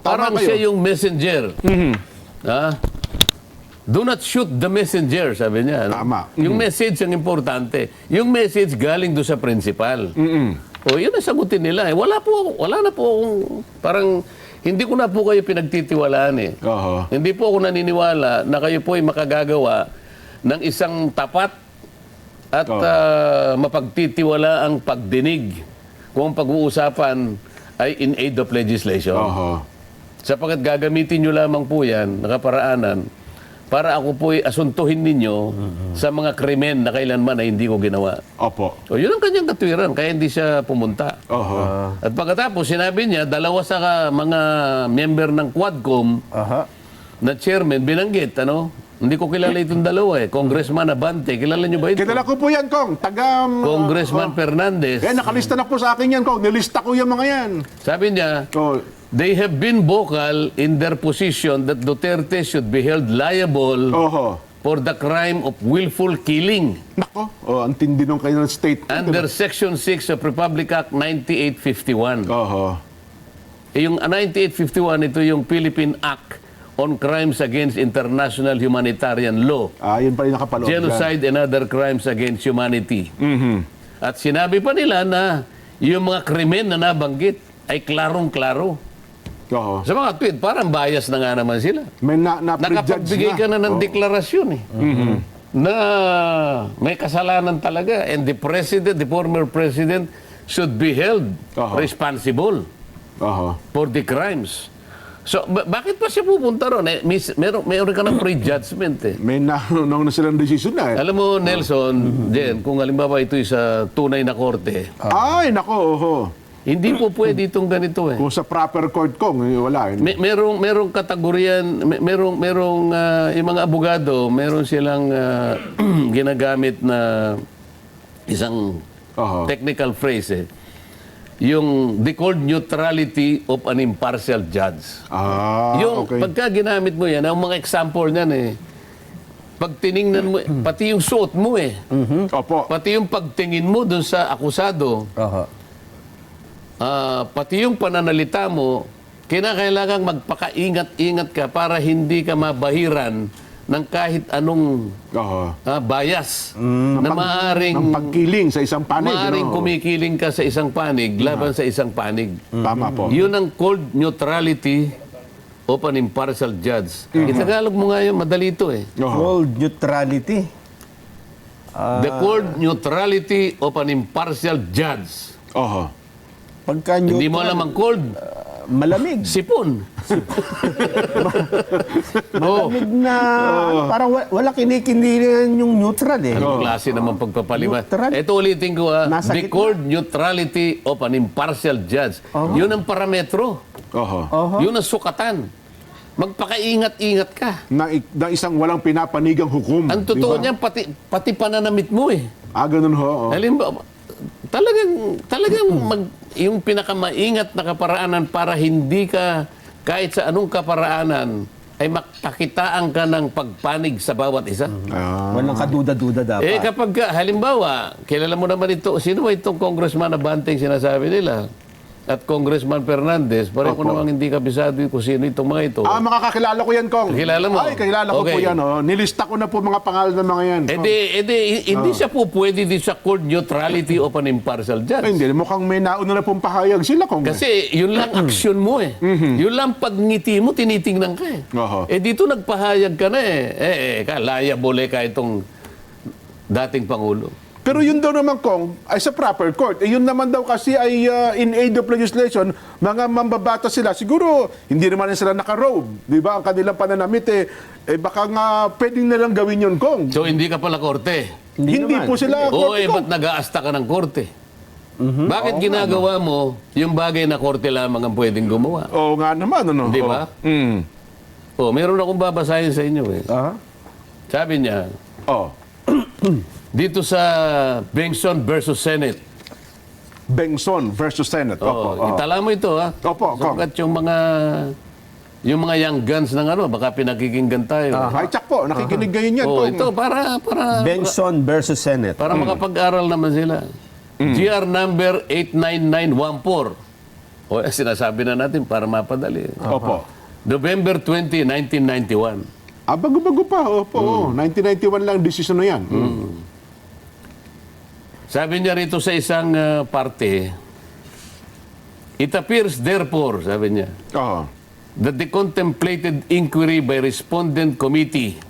Parang siya yung messenger. Ha? Do not shoot the messenger, sabi niya. No? Tama. Yung message ang importante. Yung message galing do sa principal. O, yun ang sagutin nila. Eh. Wala na po akong, parang, hindi ko na po kayo pinagtitiwalaan eh. Oho. Hindi po ako naniniwala na kayo po ay makagagawa ng isang tapat at mapagtitiwala ang pagdinig kung ang pag-uusapan ay in aid of legislation. Oho. Sapagkat gagamitin nyo lamang po yan, nakaparaanan, para ako po ay asuntuhin ninyo sa mga krimen na kailanman ay hindi ko ginawa. Opo. O, yun ang kanyang katwiran, kaya hindi siya pumunta. Oho. At pagkatapos, sinabi niya, dalawa sa mga member ng Quadcom na chairman, binanggit, ano? Hindi ko kilala itong dalawa eh. Congressman Abante, kilala niyo ba ito? Kilala ko po yan, Kong. Congressman Fernandez. Nakalista na po sa akin yan, Kong. Nilista ko yung mga yan. Sabi niya, Oh, they have been vocal in their position that Duterte should be held liable oho. for the crime of willful killing Nako. Ang tindi nung kanyang statement. under Section 6 of Republic Act 9851. Oho. Yung 9851, ito yung Philippine Act on Crimes Against International Humanitarian Law. Yun pa rin nakapaloob dyan. Genocide and other crimes against humanity. At sinabi pa nila na yung mga krimen na nabanggit ay klarong-klaro. Oho. Sa mga tweet, parang bias na nga naman sila. May na-prejudge Nakapagbigay ka na ng deklarasyon eh. Na may kasalanan talaga. And the president, the former president, should be held responsible Oho. for the crimes. So, bakit pa siya pupunta ron? Eh, meron ka ng prejudgment eh. May naunang na silang decision na eh. Alam mo, Nelson, Jen, kung halimbawa ito'y sa tunay na korte, Ay, nako, oho. hindi po pwede itong ganito eh. Kung sa proper court, Kong, wala. Merong kategoryan, merong yung mga abogado, meron silang ginagamit na isang Oho. technical phrase eh. Yung they called neutrality of an impartial judge. Yung Okay. pagka ginamit mo yan, ang mga example niyan eh, pag tiningnan mo, pati yung suot mo eh, Opo. pati yung pagtingin mo dun sa akusado, pati yung pananalita mo, kinakailangan magpakaingat-ingat ka para hindi ka mabahiran ng kahit anong Oho. bias na maaring Ng pagkiling sa isang panig. maaring ano? kumikiling ka sa isang panig laban sa isang panig. Tama po. Yun ang called neutrality of an impartial judge. Itagalog mo nga yun, madali ito eh. Oho. Cold neutrality. The called neutrality of an impartial judge. Oho. Pagka Hindi mo alam ang cold, malamig. sipon. Malamig na parang wala kinikindihan yung neutral eh. Anong klase naman pagpapalima? Neutral. Ito ulitin ko Nasa the gitna. called neutrality of an impartial judge. Yun ang parametro. Oho. Yun ang sukatan. Magpakaingat-ingat ka. Na isang walang pinapanigang hukom. Ang totoo di ba? niyan, pati pananamit mo eh. Ganun ho. Halimbawa, talagang yung pinakamaingat na kaparaanan para hindi ka, kahit sa anong kaparaanan, ay makakitaan ka ng pagpanig sa bawat isa. Walang kaduda-duda dapat. Eh kapag, halimbawa, kilala mo naman ito, sino ba itong Congressman na Banting sinasabi nila? At Congressman Fernandez, pareho ko namang hindi kabisado kung sino itong mga ito. Makakakilala ko yan, Kong. Kilala mo? Ay, kakilala ko po Okay. yan. Nilista ko na po mga pangalan ng mga yan. Hindi siya po pwede din sa court neutrality of an impartial judge. Ay, hindi. Mukhang may nauna na pong pahayag sila, Kong. Kasi yun lang aksyon mo eh. Yun lang pagngiti mo, tinitingnan ka eh. Oho. Dito nagpahayag ka na eh. Liable ka itong dating Pangulo. Pero yun daw naman, Kong, ay sa proper court. Yun naman daw kasi ay in aid of legislation, mga mambabata sila. Siguro, hindi naman sila naka-robe. Di ba? Ang kanilang pananamit baka nga pwedeng nalang gawin yun, Kong. So hindi ka pala korte. Hindi naman. po sila Oo korte, Kong. ba't nag-aasta ka ng korte? Bakit ginagawa mo yung bagay na korte lamang ang pwedeng gumawa? Oo nga naman, ano? Di ba? Meron akong babasahin sa inyo eh. Sabi niya, dito sa Bengson versus Senate. Bengson versus Senate. Itala mo ito ha. Opo, Kong. Sapagkat yung mga young guns ng baka pinakikinggan tayo. Ay, tsak po. Nakikinig ngayon yan, Kong. Ito para Benson versus Senate. makapag-aral naman sila. GR number 89914. O sinasabi na natin para mapadali. Opo. November 20, 1991. Bago-bago pa. Opo. 1991 lang decision na yan. Sabi niya rito sa isang parte, it appears therefore, sabi niya, Oo. that the contemplated inquiry by respondent committee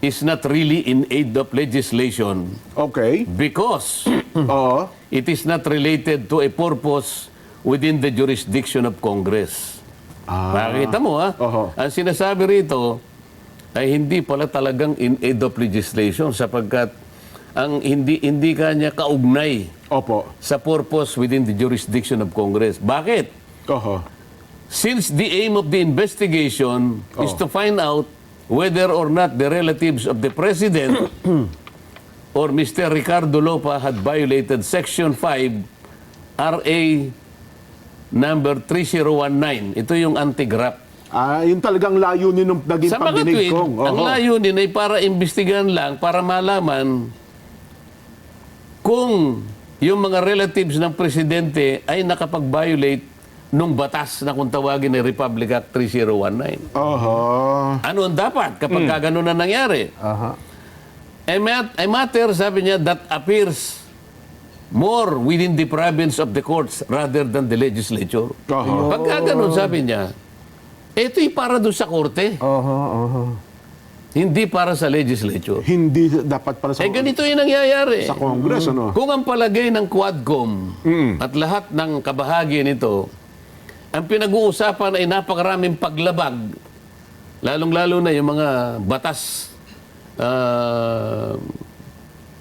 is not really in aid of legislation Okay. because Oo. it is not related to a purpose within the jurisdiction of Congress. Makikita mo, ha? Oho. Ang sinasabi rito ay hindi pala talagang in aid of legislation sapagkat ang hindi kanya kaugnay Opo. sa purpose within the jurisdiction of Congress. Bakit? Oho. Since the aim of the investigation is to find out whether or not the relatives of the President or Mr. Ricardo Lopa had violated Section 5 RA number 3019. Ito yung anti-graft. Yun talagang layunin ng naging Sa mga pagdinig tweet, kong. ang Oho. layunin ay para imbestigahan lang, para malaman kung yung mga relatives ng Presidente ay nakapag-violate nung batas na kung tawagin ay Republic Act 3019. Oho. Ano ang dapat kapag gano'n na nangyari? Aha. A matter, sabi niya, that appears more within the province of the courts rather than the legislature. Oho. Pagka gano'n, sabi niya, ito'y para doon sa korte, Aha. hindi para sa legislature. Hindi dapat pala sa, Ganito yung nangyayari. sa Congress, ano? Kung ang palagay ng Quadcom at lahat ng kabahagi nito, ang pinag-uusapan ay napakaraming paglabag, lalong-lalo na yung mga batas,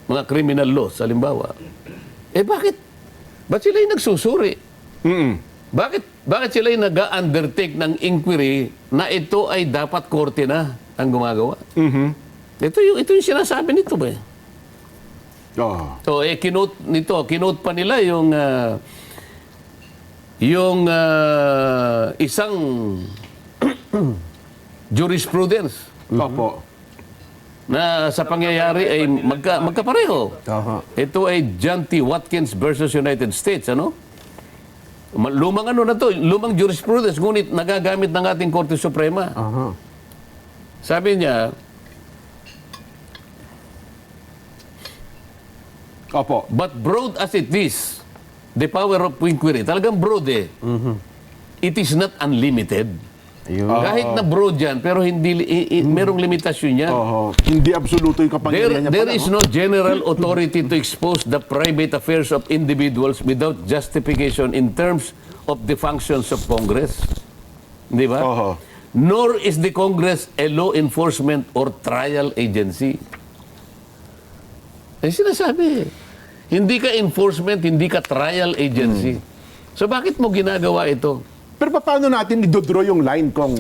mga criminal laws, halimbawa. Bakit? Ba't sila yung nagsusuri? Bakit sila yung nag-undertake ng inquiry na ito ay dapat korte na ang gumagawa? Ito yung sinasabi nito ba? Oo. So, kinote pa nila yung isang jurisprudence Opo. na sa pangyayari ay magkapareho. Aha. Ito ay John T. Watkins versus United States, ano? Lumang ano na to, lumang jurisprudence, ngunit nagagamit ng ating Korte Suprema. Aha. Sabi niya, Opo. but broad as it is, the power of inquiry, talagang broad eh. It is not unlimited. Ayun. Kahit na broad yan, pero hindi merong limitasyon yan. Oho. Hindi absoluto yung kapangyarihan niya There pala, is no general authority to expose the private affairs of individuals without justification in terms of the functions of Congress. Di ba? Oho. Nor is the Congress a law enforcement or trial agency. Sinasabi, hindi ka enforcement, hindi ka trial agency. So bakit mo ginagawa ito? Pero paano natin idodraw yung line kung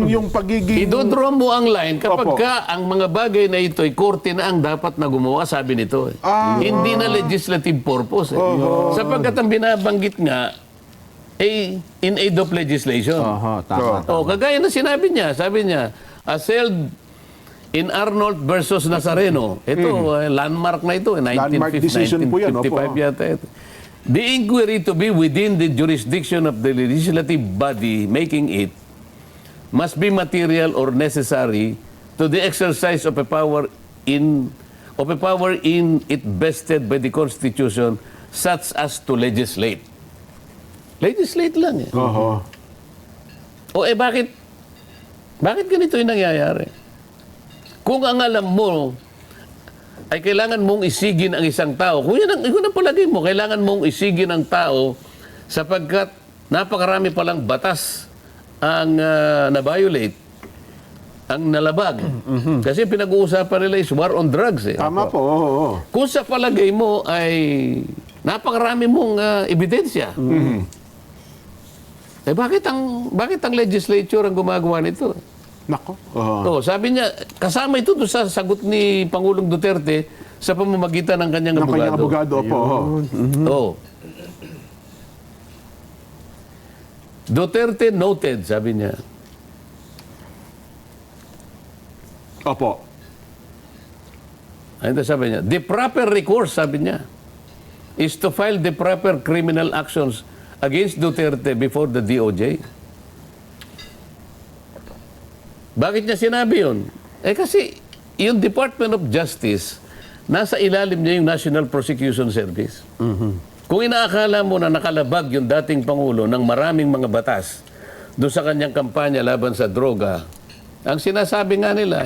yung pagiging... Idodraw mo ang line kapag Opo. ka ang mga bagay na ito ay korte na ang dapat na gumawa, sabi nito. Hindi na legislative purpose. Sapagkat ang binabanggit nga ay in aid of legislation. Aha, tama. Kagaya na sinabi niya, sabi niya, as held in Arnold versus Nazareno. Ito, landmark na ito. Landmark decision po yan, 1955 opo. yata ito. The inquiry to be within the jurisdiction of the legislative body making it must be material or necessary to the exercise of a power in it vested by the Constitution such as to legislate. Legislate lang eh. Oho. Bakit ganito yung nangyayari? Kung ang alam mo ay kailangan mong isigin ang isang tao, kung yun ang palagay mo, kailangan mong isigin ang tao sapagkat napakarami palang batas ang na-violate, ang nalabag. Kasi pinag-uusapan nila is war on drugs eh. Tama po. Oo. Kung sa palagay mo ay napakarami mong ebidensya, bakit ang legislature ang gumagawa nito? Nako. Oho. Sabi niya, kasama ito doon sa sagot ni Pangulong Duterte sa pamamagitan ng kanyang Ng kanyang abogado. abogado. Opo. Duterte noted, sabi niya. Opo. Ano sabi niya? The proper recourse, sabi niya, is to file the proper criminal actions against Duterte before the DOJ? Bakit niya sinabi yun? Kasi yung Department of Justice, nasa ilalim niya yung National Prosecution Service. Kung inaakala mo na nakalabag yung dating Pangulo ng maraming mga batas doon sa kanyang kampanya laban sa droga, ang sinasabi nga nila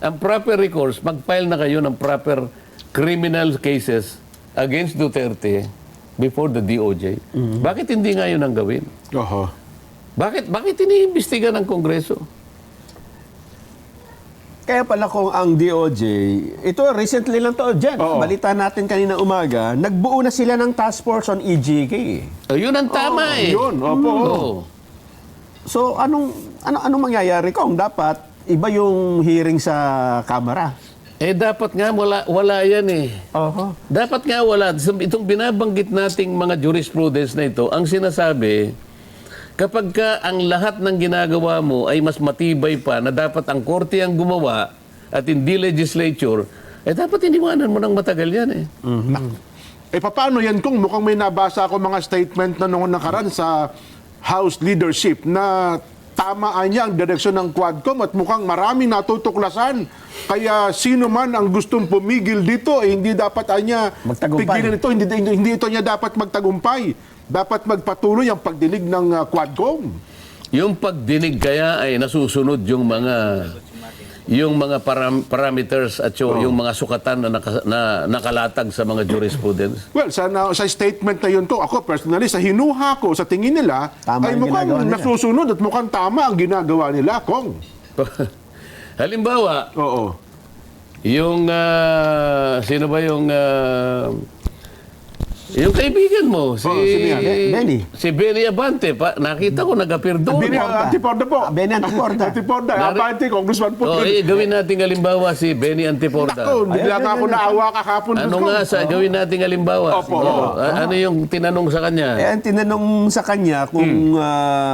ang proper recourse, mag-file na kayo ng proper criminal cases against Duterte before the DOJ. Bakit hindi nga yun ang gawin? Oho. Bakit iniimbestiga ng Kongreso? Kaya pala kung ang DOJ, ito recently lang to dyan. Oo. Balita natin kanina umaga, nagbuo na sila ng task force on EJK. Yun ang tama Yun, opo. Oo. So anong mangyayari kung dapat iba yung hearing sa Kamara? Dapat nga wala yan Oho. Dapat nga wala. Itong binabanggit nating mga jurisprudence na ito, ang sinasabi, kapag ka ang lahat ng ginagawa mo ay mas matibay pa na dapat ang korte ang gumawa at hindi legislature, dapat iniwanan mo ng matagal yan Paano yan kung mukhang may nabasa ako mga statement na noong nakaraan sa House leadership na tamaan niya ang direksyon ng Quadcom at mukhang maraming natutuklasan. Kaya sino man ang gustong pumigil dito, hindi dapat niya Magtagumpay. pigilan ito. Hindi ito niya dapat magtagumpay. Dapat magpatuloy ang pagdinig ng Quadcom. Yung pagdinig kaya ay nasusunod yung mga parameters at yung mga sukatan na nakalatag sa mga jurisprudence. Well, sa statement na yun ko, ako personally, sa hinuha ko, sa tingin nila, Tama ay yung mukhang ginagawa nila. nasusunod at mukhang tama ang ginagawa nila, Kong. Halimbawa, Oo. yung sino ba yung kaibigan mo, sino yan? Benny. Si Benny Abante, nakita ko nag-appear doon. Bini Antiporda po. Benny Antiporda. Antiporda, Abante, Congressman po. Gawin natin halimbawa si Benny Antiporda. Ako, bigla nga ako naawa kakapon. Ano nga gawin nating halimbawa? Opo, Siguro. oo. Ano yung tinanong sa kanya? Ang tinanong sa kanya kung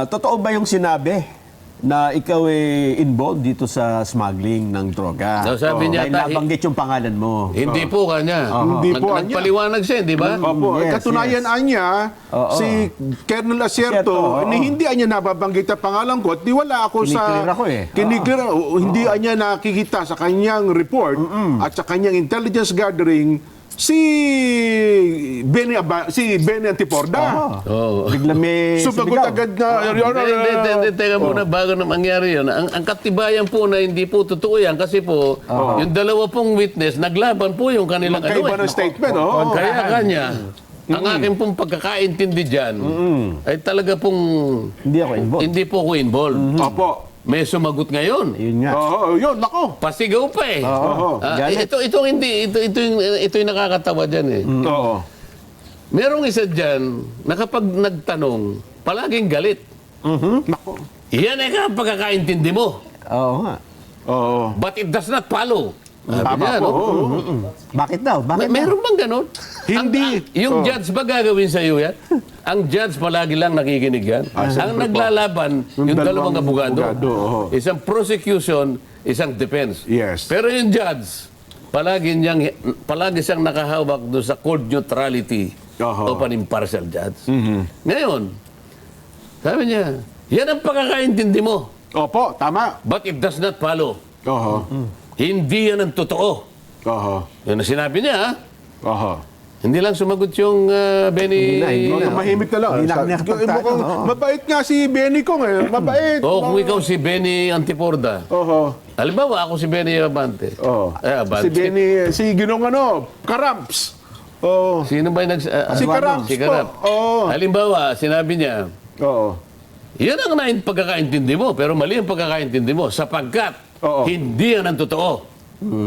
totoo ba yung sinabi na ikaw ay involved dito sa smuggling ng droga. So, sabi niya, Dahil nabanggit yung pangalan mo. Hindi po kanya. Hindi po kanya. Nagpaliwanag siya, di ba? Opo, Yes, katunayan niya, Oo. si Colonel Asierto, Oo. hindi niya nababanggit ang pangalan ko at di wala ako sa... Kiniklear ako Kiniklear, hindi niya nakikita sa kanyang report at sa kanyang intelligence gathering si Benny Antiporda. Oo. Bigla may Sumagot sumigaw. agad na, Your Honor, Hindi, teka muna, bago na mangyari yun. Ang katibayan po na hindi po totoo yan kasi po, yung dalawa pong witness, naglaban po yung kanilang magkaiba ng statement. Oh. Kaya kanya, ang aking pong pagkakaintindi dyan, ay talaga pong Hindi ako involved. hindi po ako involved. Opo. May sumagot ngayon. Yun nga. Oo, yun, nako. Pasigaw pa eh. Oo. Galit. Ito yung nakakatawa dyan eh. Oo. Merong isa dyan na kapag nagtanong, palaging galit. Nako. Yan ang pagkakaintindi mo. Oo nga. Oo. But it does not follow. Sabi Tama niya, po. no? Oo. Bakit daw? Bakit daw? Meron bang ganon? Hindi. Yung judge ba gagawin sa iyo yan? Ang judge palagi lang nakikinig yan. Ang siyempre po. naglalaban, yung dalawang abogado. oo. Isang prosecution, isang defense. Yes. Pero yung judge, palagi siyang nakahawak doon sa court neutrality Oho. of an impartial judge. Ngayon, sabi niya, yan ang pagkakaintindi mo. Opo, tama. But it does not follow. Oho. Hindi yan ang totoo. Oho. Yan ang sinabi niya, ha? Oho. Hindi lang sumagot yung Benny. Hindi na. Mahimik na lang. Hindi na nakapagtanong, Mukhang oo. mabait nga si Benny ko ngayon. Mabait. O kung ikaw si Benny Antiporda. Oho. Halimbawa, ako si Benny Abante. Oh. Abante. Si Benny, si Ginong Karamps. Oh. Sino ba yung Si Karamps Si po. Karap. Oo. Halimbawa, sinabi niya, Oo. yan ang pagkakaintindi mo, pero mali ang pagkakaintindi mo sapagkat Oo. hindi yan ang totoo.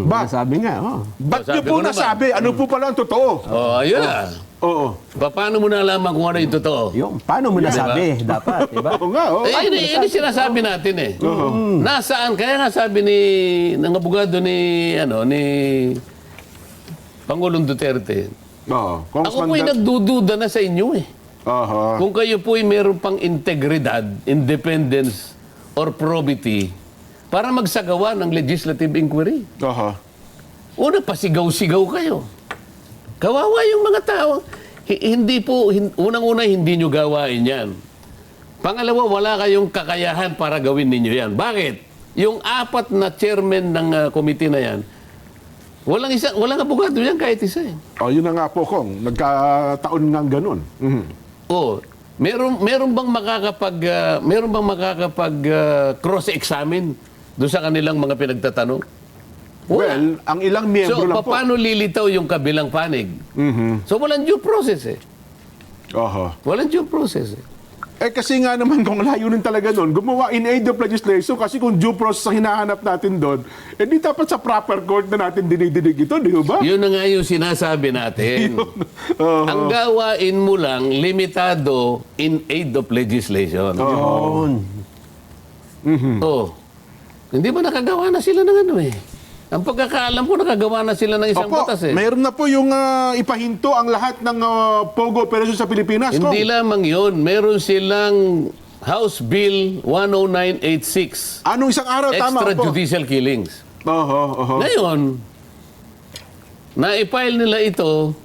Ba, Sabi nga, ba't Sabi niyo po ko naman. nasabi? Ano po pala ang totoo? O, ayun na. Oo. Paano mo nalaman kung ano yung totoo? Yung, paano mo nasabi? Dapat, diba? Oo nga, oo. Yun yung sinasabi natin eh. Nasaan? Kaya nga sabi ng abogado ni Pangulong Duterte, Oo. ako po'y nagdududa na sa inyo eh. Aha. Kung kayo po'y meron pang integridad, independence, or probity para magsagawa ng legislative inquiry. Aha. Una, pasigaw-sigaw kayo. Kawawa yung mga tao. Hindi po, unang-una hindi nyo gawain yan. Pangalawa, wala kayong kakayahan para gawin ninyo yan. Bakit? Yung 4 na chairman ng committee na yan, walang abogado yan kahit isa eh. Yun na nga po, Kong. Nagkataon nga ganun. Mhm. Oh, meron bang makakapag cross-examine doon sa kanilang mga pinagtatanong? Wala. Well, ang ilang miyembro So, lang po. paano lilitaw yung kabilang panig? So, walang due process eh. Oho. Walang due process eh. Kasi nga naman kung layunin talaga doon, gumawa in aid of legislation kasi kung due process ang hinahanap natin doon, di dapat sa proper court na natin dinidinig ito, di ba? Yun na nga yung sinasabi natin. Ang gawain mo lang, limitado in aid of legislation. Yun. Oh. Hindi ba nakagawa na sila ng ano eh? Ang pagkakaalam ko, nakagawa na sila ng isang Opo, batas eh. mayroon na po yung ipahinto ang lahat ng POGO operation sa Pilipinas. Hindi Kong. lamang yun. Meron silang House Bill 10986. Anong isang araw? Tama po. Extrajudicial killings. Oho. Ngayon, na-file nila ito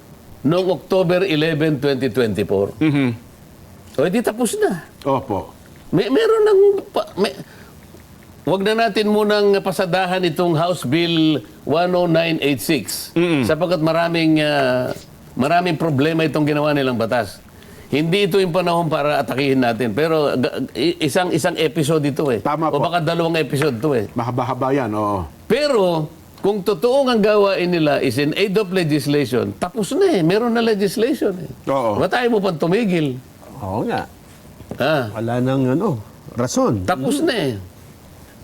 noong October 11, 2024. O, edi tapos na. Opo. Meron ng... Wag na natin munang pasadahan itong House Bill 10986 sapagkat maraming problema itong ginawa nilang batas. Hindi ito yung panahon para atakihin natin. Pero isang episode ito eh. Tama o po. baka 2 episode ito eh. Mahaba-haba yan, oo. Pero kung totoong ang gawain nila is in aid of legislation, tapos na eh. Meron na legislation eh. Oo. Ba't tayo mo pang tumigil? Oo nga. Ha? Wala nang rason. Tapos na eh.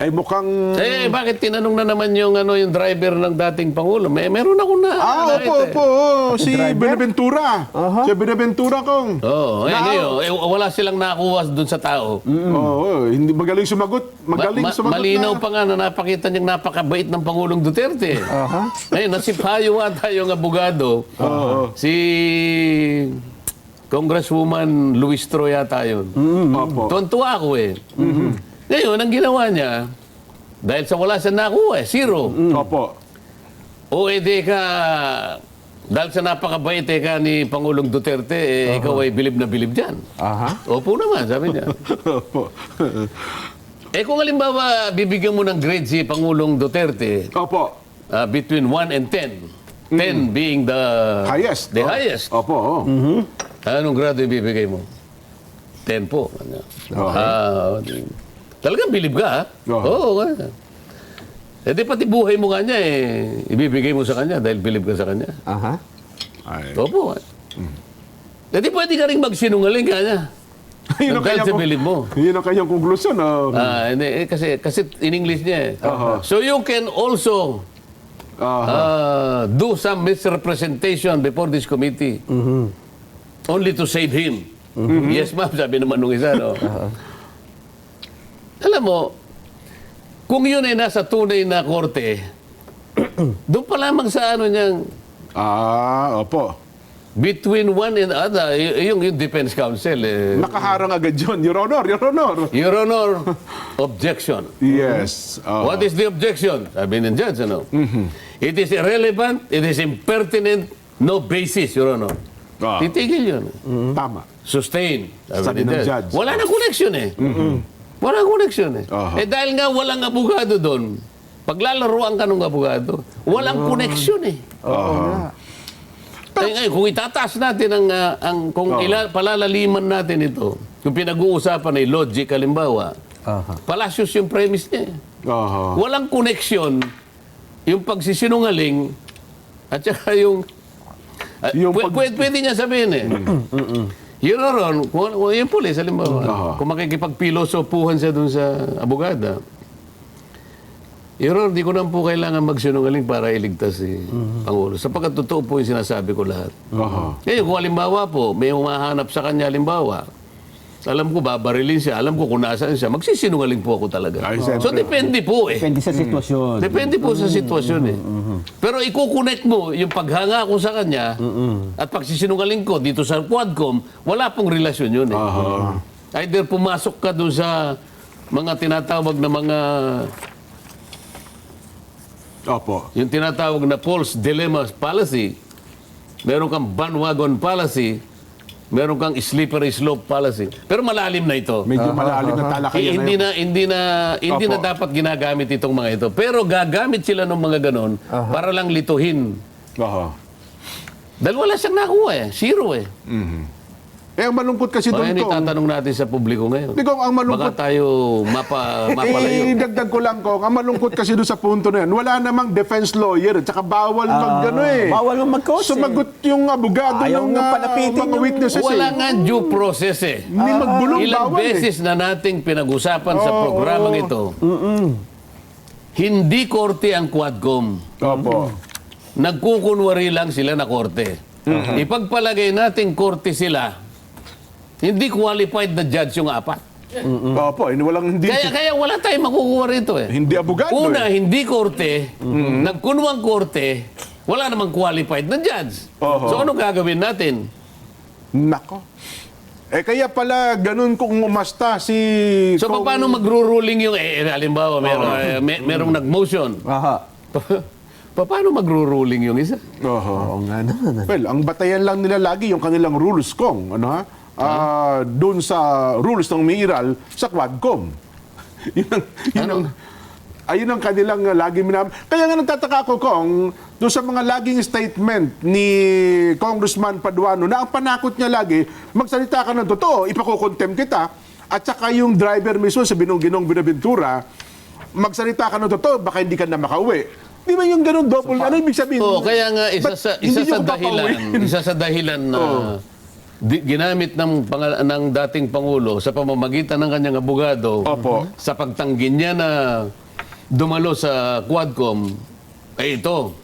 Mukhang... Bakit tinanong na naman yung driver ng dating Pangulo? Meron ako na. Opo. Si Driver? Benaventura. Si Benaventura, Kong. Oo, ngayon, wala silang nakuha doon sa tao. Oo, hindi magaling sumagot. Malinaw na. pa nga na napakita niyang napakabait ng Pangulong Duterte. Ngayon, nasipayo ata yung abogado. Si Congresswoman Luis Troy yata yun. Opo. Tuwan-tuwa ako eh. Ngayon, ang ginawa niya, dahil sa wala siya nakuha, zero. Opo. O edi ka, dahil sa napakabait ka ni Pangulong Duterte, ikaw ay bilib na bilib dyan. Opo naman, sabi niya. Opo. Kung halimbawa, bibigyan mo ng grade si Pangulong Duterte, Opo. between 1 and 10, 10 being the Highest. The highest. Opo. Anong grado ibibigay mo? 10 po. Talagang bilib ka, ha? Oo. Di pati buhay mo nga niya, ibibigay mo sa kanya dahil bilib ka sa kanya. Ay. Opo. Di pwede ka rin magsinungaling ka niya. Yun ang Dahil sa kanyang- bilib mo. Yun ang kanyang konklusyon. Hindi, kasi in English niya So you can also do some misrepresentation before this committee only to save him. Yes, ma'am, sabi naman nung isa. No? Alam mo, kung yun ay nasa tunay na korte, doon pa lamang sa niyang Opo. between one and other, yung defense counsel, Nakaharang agad yun. Your Honor, Your Honor. Your Honor, objection. Yes. What is the objection? Sabi ng judge, ano? It is irrelevant, it is impertinent, no basis, Your Honor. Titigil yun. Tama. Sustain. Sabi ng judge. Wala na connection eh. Wala connection eh. Dahil nga walang abogado doon, paglalaruan ka ng abogado, walang connection eh. Ngayon, kung itataas natin kung palalaliman natin ito, kung pinag-uusapan ay logic, halimbawa, palasyos yung premise niya eh. Walang connection yung pagsisinungaling at saka yung pwede niya sabihin eh. Your Honor, kung yung pulis, halimbawa, kung makikipagpilosopuhan siya dun sa abogada, Your Honor, di ko naman po kailangan magsinungaling para iligtas si Pangulo. Sapagkat totoo po yung sinasabi ko lahat. Ngayon, kung halimbawa po, may humahanap sa kanya, halimbawa, alam ko, babarilin siya, alam ko kung nasaan siya, magsisinungaling po ako talaga. So, depende po eh. Depende sa sitwasyon. Depende po sa sitwasyon eh. Pero ikukonect mo yung paghanga ko sa kanya at pagsisinungaling ko dito sa Quadcom, wala pong relasyon yun eh. Either pumasok ka doon sa mga tinatawag na mga yung tinatawag na false dilemma policy, meron kang bandwagon policy, Meron kang slippery slope policy. Pero malalim na ito. Medyo malalim na talakayan na Hindi na Opo. dapat ginagamit itong mga ito. Pero gagamit sila ng mga ganon para lang lituhin. Oho. Dahil wala siyang nakuha eh. Zero eh. Ang malungkot kasi doon, Kaya Kong. itatanong natin sa publiko ngayon. Di, Kong, ang malungkot. Baka tayo mapalayo. Dagdag ko lang, Kong. Ang malungkot kasi doon sa punto na yan, wala namang defense lawyer at saka bawal mag-ano eh. Bawal ang mag-coach eh. Sumagot yung abogado Ayaw ng nga palapitin mga yung- witnesses Wala eh. nga due process eh. Hindi magbulong, Ilang bawal beses na nating pinag-usapan sa programang ito. Hindi korte ang Quadcom. Opo. Nagkukunwari lang sila na korte. Ipagpalagay nating korte sila, hindi qualified na judge yung apat. Opo, hindi, Kaya wala tayong makukuha rito eh. hindi abogado Una, eh. hindi korte. Nagkunwang korte, wala namang qualified na judge. Oho. So ano gagawin natin? Nako. Kaya pala ganun kung umasta si... So paano magro-ruling yung, halimbawa, merong nag-motion. Aha. Paano magro-ruling yung isa? Oho. Oo nga naman. Well, ang batayan lang nila lagi yung kanilang rules, Kong. Ano ha? Doon sa rules ng Miral sa Quadcom. Ayun ang kanilang lagi Kaya nga nagtataka ako, Kong, doon sa mga laging statement ni Congressman Paduano na ang panakot niya lagi, magsalita ka ng totoo, ipakukontem kita, at saka yung driver mismo sa Ginong Binaventura, magsalita ka ng totoo, baka hindi ka na makauwi. Di ba yung ganun double? Ano ibig sabihin? Kaya nga Ba't hindi niyo ko papauwiin? isa sa dahilan na ginamit ng dating Pangulo sa pamamagitan ng kanyang abogado Opo. sa pagtanggi niya na dumalo sa Quadcom ay ito.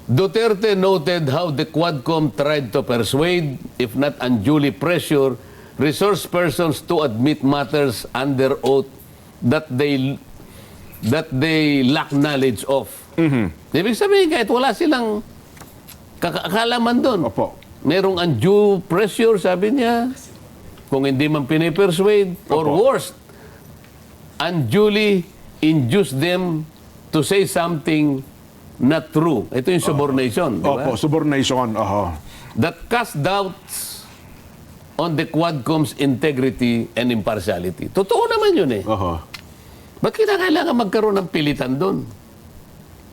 Duterte noted how the Quadcom tried to persuade, if not unduly pressure, resource persons to admit matters under oath that they lack knowledge of. Ibig sabihin, kahit wala silang kakalaman doon. Opo. Merong undue pressure, sabi niya, kung hindi man pinipersuade, or Opo. worst, unduly induce them to say something not true. Ito yung subornation, di ba? Opo, subordination. Oho. That cast doubts on the Quadcom's integrity and impartiality. Totoo naman yun eh. Oho. Ba't kinakailangan magkaroon ng pilitan doon?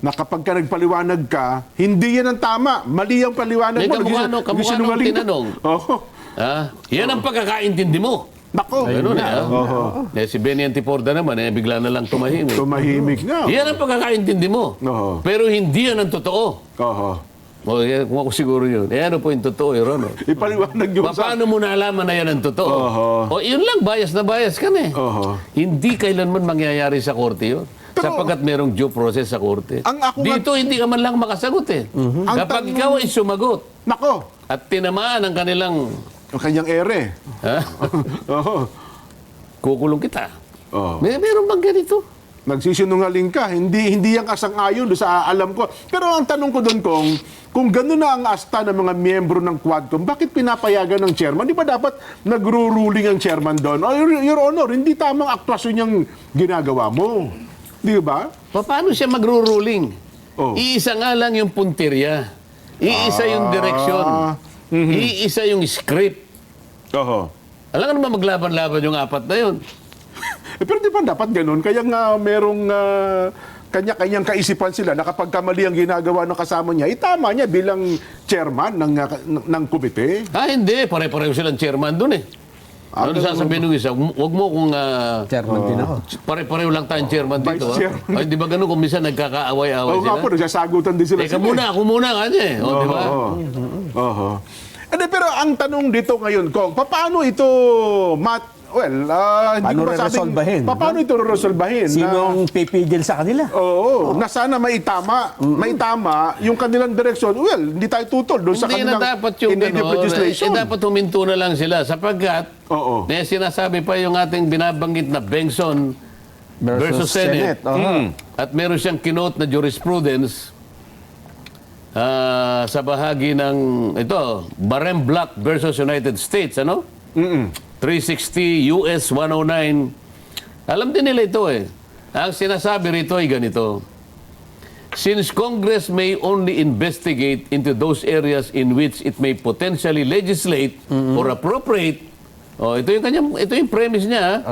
Na kapag ka nagpaliwanag ka, hindi yan ang tama. Mali ang paliwanag May mo. kamukha nung tinanong. Oho. Yan ang pagkakaintindi mo. Nako. Ganun eh. Si Benny Antiporda naman, bigla na lang tumahimik. Tumahimik nga. Yan ang pagkakaintindi mo. Oo. Pero hindi yan ang totoo. Oho. Kung ako siguro yun. Ano po yung totoo, Your Honor? Ipaliwanag nyo sa... Paano mo nalaman na yan ang totoo? Oho. Yun lang, bias na bias ka na eh. Oho. Hindi kailanman mangyayari sa korte yun. Pero- Sapagkat merong due process sa korte. Ang ako nga- Dito, hindi ka man lang makasagot eh. Ang Kapag tanong- ikaw ay sumagot Nako. at tinamaan ang kanilang, Ang kanyang ere. ha? Oho. Kukulong kita. Oho. Meron bang ganito? Nagsisinungaling ka. Hindi yan kasang-ayon doon sa alam ko. Pero ang tanong ko doon, kung gano'n na ang asta ng mga miyembro ng Quadcom, bakit pinapayagan ng chairman? Di ba dapat nagro-ruling ang chairman doon? Your Honor, hindi tamang aktwasyon yung ginagawa mo. Di ba? Paano siya magro-ruling? Oh. Iisa nga lang yung puntirya. Iisa yung direksyon. Iisa yung script. Oho. Alam nga naman maglaban-laban yung apat na yun. Pero di ba dapat ganun? Kaya nga merong kanya-kanyang kaisipan sila na kapag kamali ang ginagawa ng kasama niya, itama niya bilang chairman ng komite. Hindi. Pare-pareho silang chairman dun eh. Ano sasabihin nung isa? Huwag mo kung Chairman din ako. pare-pareho lang tayong chairman dito. Vice chairman. Ay, di ba ganun kung minsan nagkakaaway-away Oo nga sila? po, nagsasagutan din sila. Teka muna, ako muna kanya eh. O, di ba? Oho. Pero ang tanong dito ngayon, Kong, paano ito hindi Paano ko masabing- resolbahin? Paano ito resolbahin? Sinong pipigil sa kanila? Oo, na sana maitama yung kanilang direksyon. Well, hindi tayo tutol doon sa Hindi kanilang na dapat yung in-native legislation. dapat huminto na lang sila sapagkat Oo. may sinasabi pa yung ating binabanggit na Bengson versus Senate. Oo. At meron siyang kinote na jurisprudence sa bahagi ng ito, Barem Block versus United States, ano? 360 US 109. Alam din nila ito eh. Ang sinasabi rito ay ganito. Since Congress may only investigate into those areas in which it may potentially legislate or appropriate, ito yung premise niya.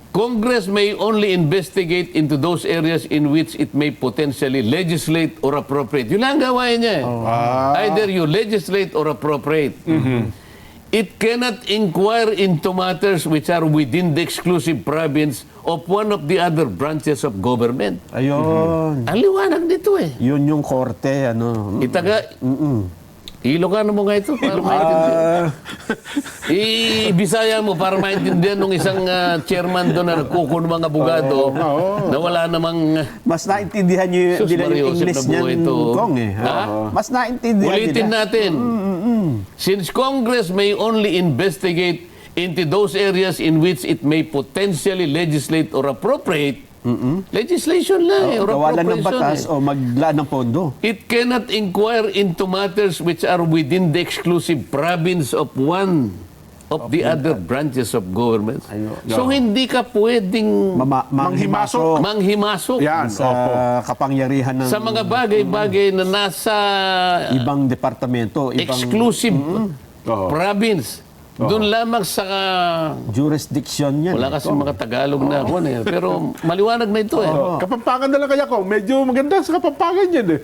Congress may only investigate into those areas in which it may potentially legislate or appropriate. Yun lang ang gawain niya. Either you legislate or appropriate. It cannot inquire into matters which are within the exclusive province of one of the other branches of government. Ayun. Ang liwanag nito eh. Yun yung korte, ano. Itaga, Ilocano mo nga ito para maintindihan. Ibisaya mo para maintindihan ng isang chairman doon na nagkukuno mga abogado na wala namang... Mas naintindihan niyo Sus, nila yung Mario, English Joseph, nabuhay niyan, ito. Kong eh. Ha? Mas naintindihan Ulitin nila. natin. Since Congress may only investigate into those areas in which it may potentially legislate or appropriate, legislation lang or Gawalan ng appropriation. batas o maglaan ng pondo. It cannot inquire into matters which are within the exclusive province of one of the other branches of government. So hindi ka pwedeng Manghimasok manghimasok Yan. sa kapangyarihan ng sa mga bagay-bagay na nasa ibang departamento, ibang exclusive province. Doon lamang sa... jurisdiction yan. Wala kasi mga Tagalog na ako eh. Pero maliwanag na ito eh. Kapampangan na lang kaya ko. Medyo maganda sa Kapampangan yan eh.